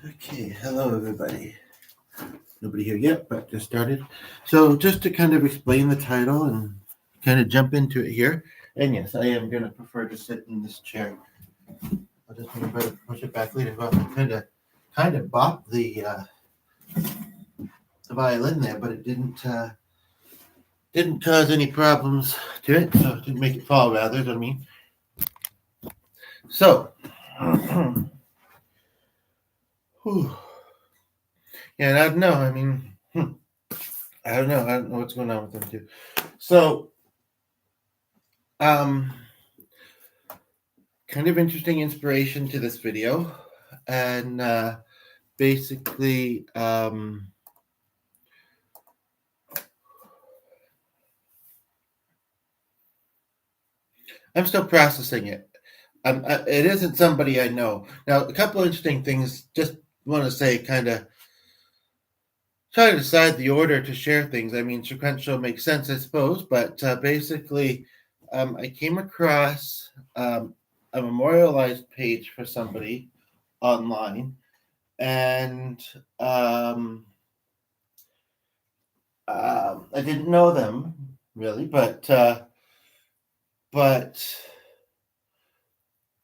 Okay, hello everybody. Nobody here yet, but just started. So just to kind of explain the title and kind of jump into it here. And yes, I am going to prefer to sit in this chair. I'll just try to push it back later. Well, I kind of bopped the violin there, but it didn't cause any problems to it. So it didn't make it fall. Rather, is what I mean. So. Whew. Yeah, and I don't know. I mean, I don't know. I don't know what's going on with them too. So, kind of interesting inspiration to this video, and basically, I'm still processing it. It isn't somebody I know. Now, a couple of interesting things. Just want to say, kind of try to decide the order to share things. I mean, sequential makes sense, I suppose, but basically, I came across a memorialized page for somebody online, and I didn't know them really, but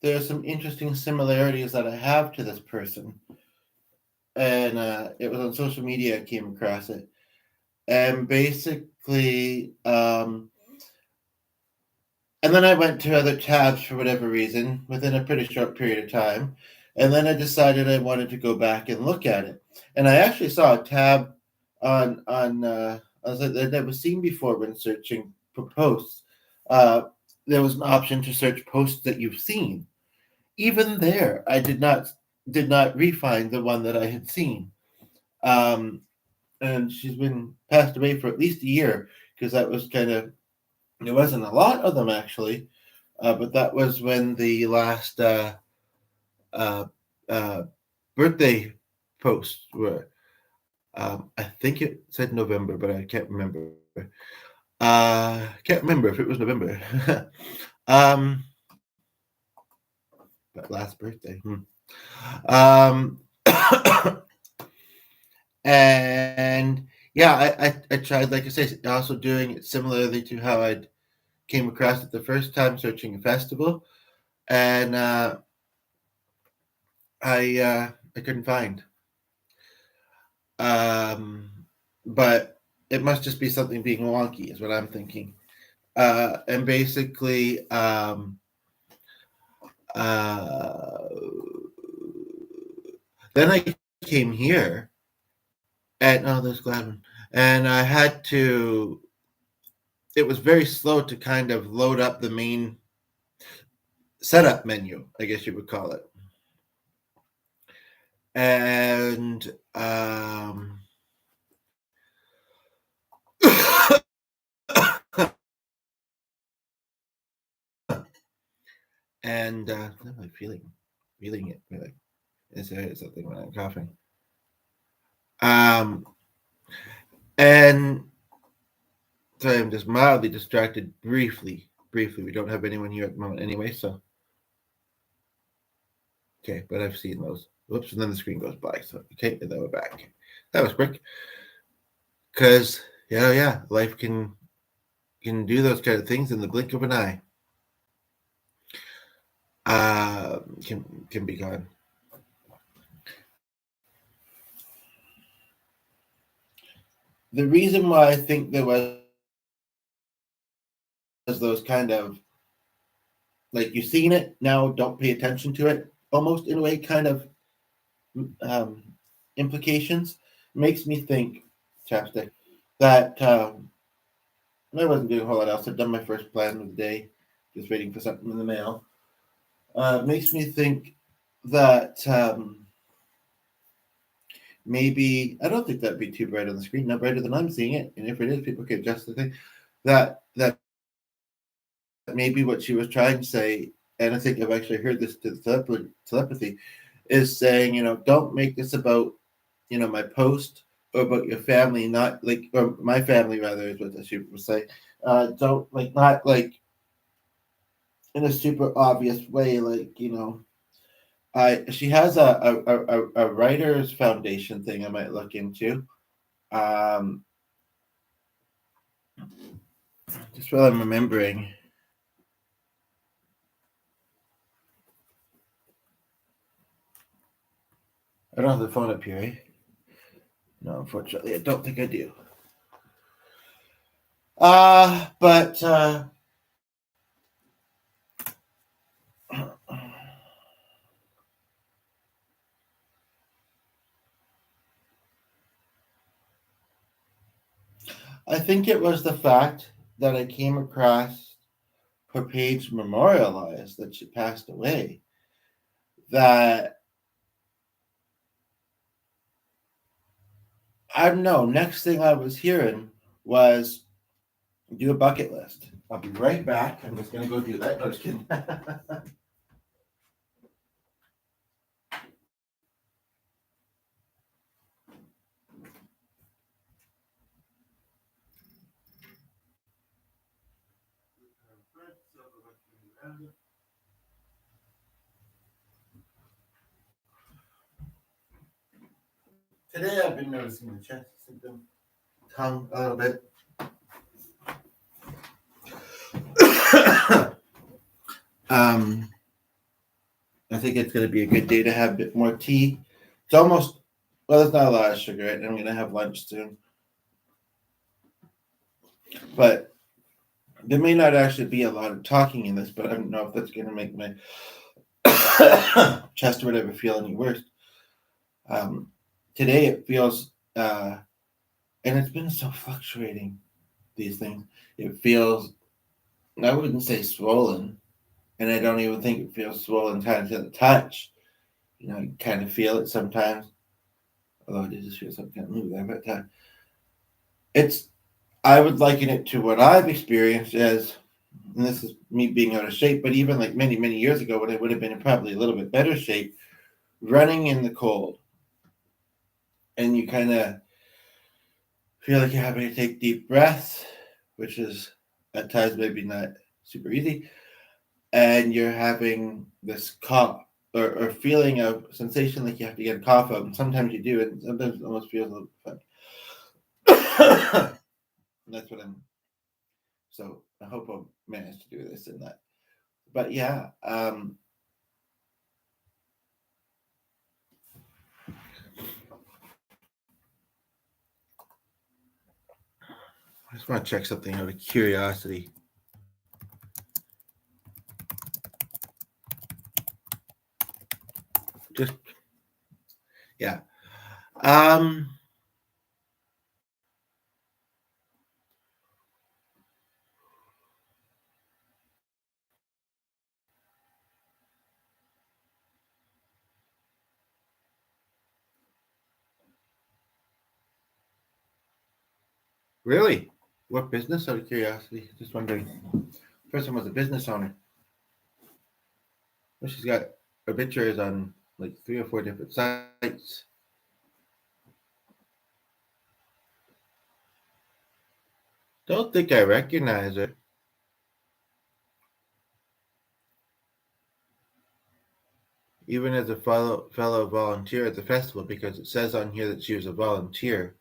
there's some interesting similarities that I have to this person, and it was on social media. I came across it, and basically, and then I went to other tabs for whatever reason within a pretty short period of time, and then I decided I wanted to go back and look at it, and I actually saw a tab on that I'd never seen before when searching for posts. There was an option to search posts that you've seen. Even there, I did not refine the one that I had seen. Um, and she's been passed away for at least a year because that was kind of there wasn't a lot of them actually, but that was when the last uh, uh, birthday posts were. I think it said November, but I can't remember. Can't remember if it was November. um, but last birthday. Um, and yeah, I tried, like I say, also doing it similarly to how I came across it the first time searching a festival, and I couldn't find. Um, but it must just be something being wonky, is what I'm thinking. And basically, uh, then I came here, and oh, there's Gladwin, and I had to. It was very slow to kind of load up the main setup menu, I guess you would call it, and and I'm like feeling it. Like, is there something when I'm coughing? Um, and so I'm just mildly distracted briefly. Briefly, we don't have anyone here at the moment anyway, so okay. But I've seen those. Whoops, and then the screen goes by. So okay, and then we're back. That was quick. Because yeah, life can do those kind of things in the blink of an eye. Can be gone. The reason why I think there was those kind of like you've seen it now, don't pay attention to it, almost in a way, kind of um, implications makes me think, chapstick, that I wasn't doing a whole lot else. I'd done my first plan of the day, just waiting for something in the mail. Makes me think that maybe I don't think that'd be too bright on the screen, not brighter than I'm seeing it. And if it is, people can adjust the thing. That maybe what she was trying to say, and I think I've actually heard this to the telepathy, is saying, don't make this about, my post or about your family, not like, or my family rather, is what she was saying. Don't like, not like, in a super obvious way. Like, I she has a writers foundation thing I might look into. Um, just while I'm remembering, I don't have the phone up here. Eh? No, unfortunately, I don't think I do. But I think it was the fact that I came across her page memorialized that she passed away. That I don't know. Next thing I was hearing was do a bucket list. I'll be right back. I'm just gonna go do that. No, just kidding. Today I've been noticing the chest symptom, tongue a little bit. um, I think it's going to be a good day to have a bit more tea. It's almost, well, there's not a lot of sugar in it. I'm going to have lunch soon. But there may not actually be a lot of talking in this, but I don't know if that's going to make my chest or whatever feel any worse. Um, Today it feels, and it's been so fluctuating, these things. It feels, I wouldn't say swollen, and I don't even think it feels swollen kind of to the touch. You kind of feel it sometimes, although it just feels like kind of move there. But it's, I would liken it to what I've experienced as, and this is me being out of shape, but even like many, many years ago when I would have been in probably a little bit better shape, running in the cold. And you kind of feel like you're having to take deep breaths, which is at times maybe not super easy. And you're having this cough or feeling of sensation like you have to get a cough out. And sometimes you do, and sometimes it almost feels a little funny. That's what I'm. So I hope I'll manage to do this and that. But yeah, I just want to check something out of curiosity. Just yeah. Um, really? What business? Out of curiosity, just wondering. Person was a business owner. Well, she's got obituaries on like 3 or 4 different sites. Don't think I recognize her. Even as a fellow volunteer at the festival, because it says on here that she was a volunteer.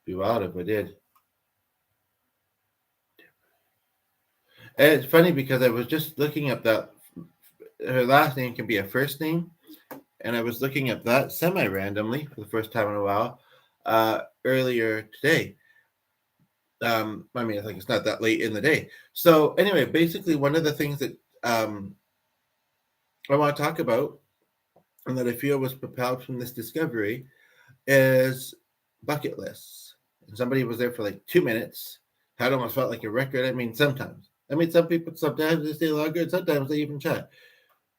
Be wild if I did. And it's funny because I was just looking up that her last name can be a first name, and I was looking up that semi randomly for the first time in a while earlier today. I mean, I think it's not that late in the day. So anyway, basically, one of the things that I want to talk about and that I feel was propelled from this discovery is bucket lists. And somebody was there for like 2 minutes. Had almost felt like a record. I mean, sometimes. I mean, some people sometimes they stay longer, and sometimes they even chat.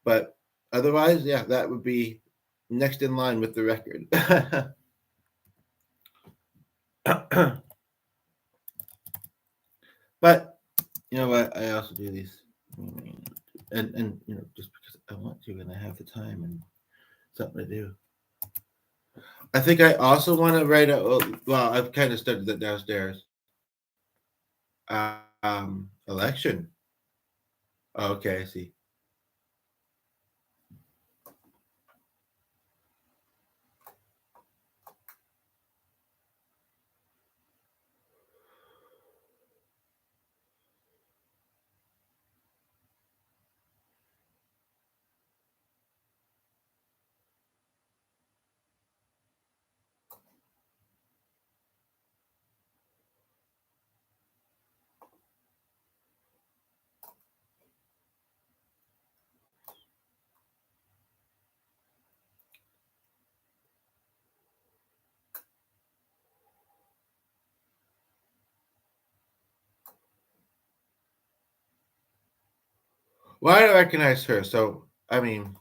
But otherwise, yeah, that would be next in line with the record. But you know what? I also do these, and just because I want to and I have the time and something to do. I think I also want to write a. Well, I've kind of studied that downstairs. Election. Oh, okay, I see. Well, I don't recognize her, so I mean,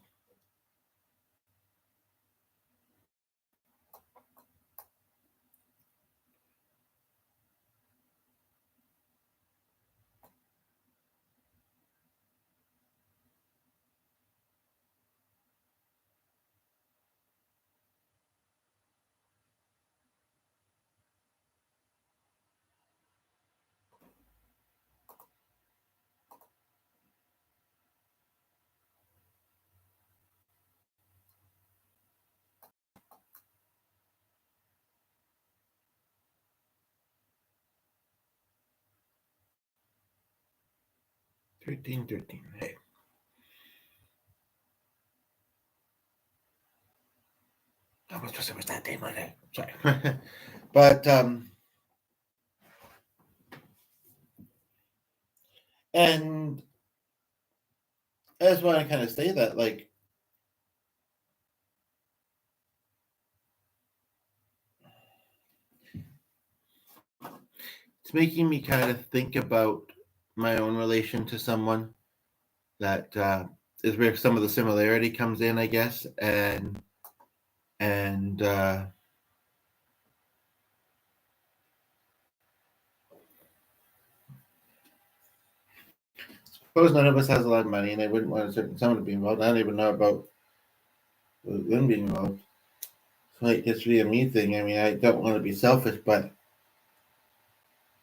13, 13. Hey, I was supposed to was that day Monday. Sorry, but and I just want to kind of say that, like, it's making me kind of think about my own relation to someone that is where some of the similarity comes in, I guess, and suppose none of us has a lot of money, and I wouldn't want a certain someone to be involved. I don't even know about them being involved. So it gets to be a me thing. I mean, I don't want to be selfish, but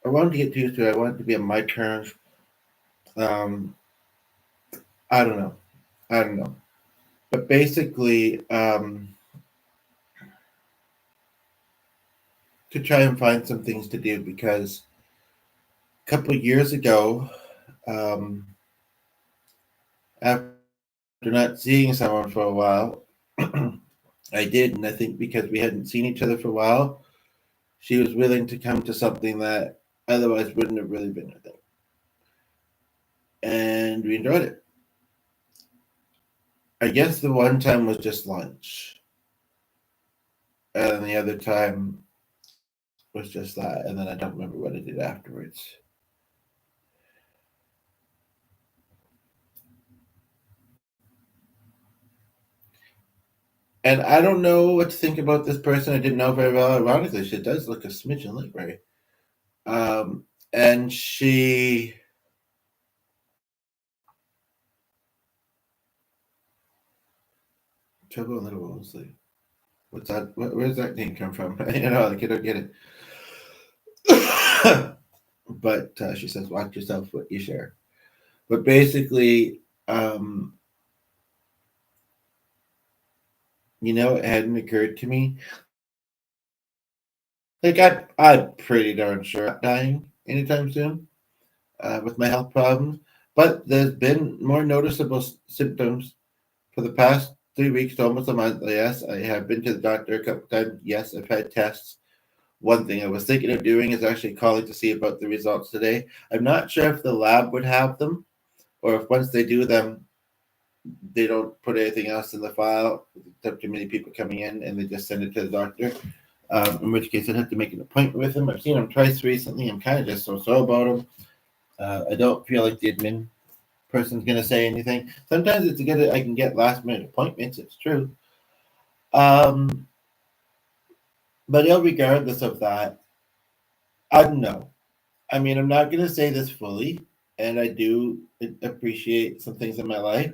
I want to get used to it. I want it to be on my terms. Um, I don't know. I don't know. But basically, to try and find some things to do because a couple of years ago, um, after not seeing someone for a while, I did, and I think because we hadn't seen each other for a while, she was willing to come to something that otherwise wouldn't have really been a thing, and we enjoyed it. I guess the one time was just lunch, and the other time was just that, and then I don't remember what I did afterwards. And I don't know what to think about this person. I didn't know very well. Ironically, she does look a smidgen like Ray. And she trouble in Little Wolseley. What's that? Where's that name come from? You know, like I don't get it. But she says, "Watch yourself, what you share." But basically, um, it hadn't occurred to me. Like I'm pretty darn sure I'm not dying anytime soon with my health problems. But there's been more noticeable symptoms for the past 3 weeks to almost a month. Yes, I have been to the doctor a couple times. Yes, I've had tests. One thing I was thinking of doing is actually calling to see about the results today. I'm not sure if the lab would have them or if once they do them, they don't put anything else in the file. There are too many people coming in and they just send it to the doctor. In which case, I'd have to make an appointment with him. I've seen him twice recently. I'm kind of just so about him. I don't feel like the admin person's going to say anything. Sometimes it's good I can get last minute appointments. It's true. Um, but regardless of that, I don't know. I mean, I'm not going to say this fully, and I do appreciate some things in my life,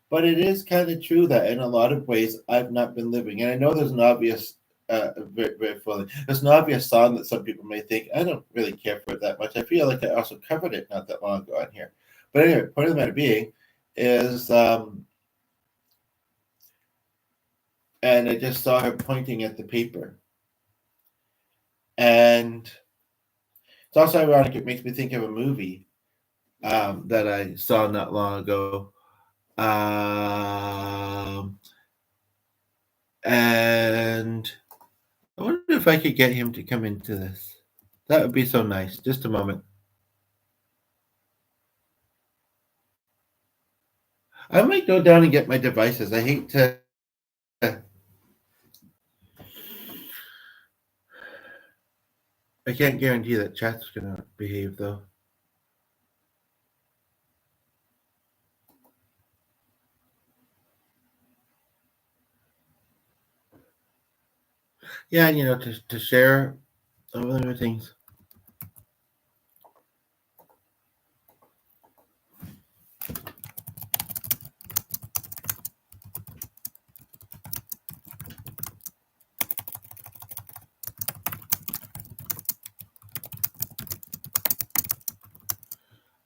but it is kind of true that in a lot of ways I've not been living. And I know there's an obvious, very, very fully, there's an obvious song that some people may think I don't really care for it that much. I feel like I also covered it not that long ago on here, But anyway, point of the matter being is, and I just saw her pointing at the paper, and it's also ironic. It makes me think of a movie that I saw not long ago. Um, and I wonder if I could get him to come into this. That would be so nice. Just a moment. I might go down and get my devices. I hate to. I can't guarantee that chat's going to behave, though. Yeah, and to share other things.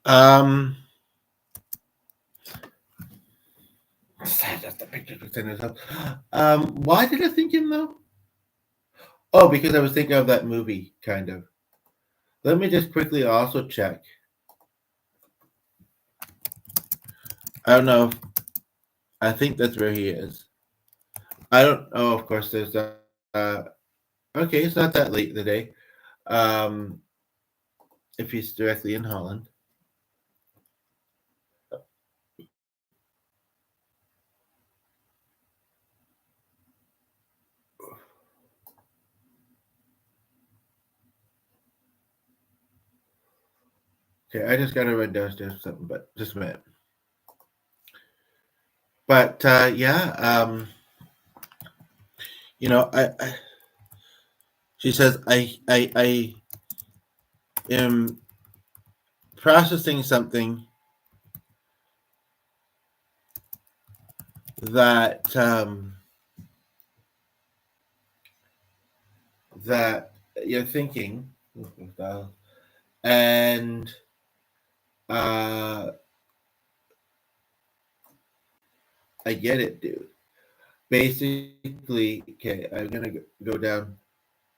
Um, that's the picture within itself. Why did I think him though? Oh, because I was thinking of that movie, kind of. Let me just quickly also check. I don't know. I think that's where he is. I don't. Oh, of course, there's that. Okay, it's not that late in the day. Um, if he's directly in Holland. Okay, I just got to run downstairs for something, but just a minute. But yeah, she says I am processing something that that you're thinking, and uh, I get it, dude. Basically, okay, I'm gonna go down.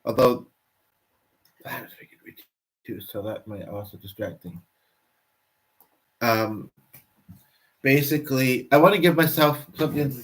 Although that was freaking weird too, so that might also distract things. Um, basically, I want to give myself something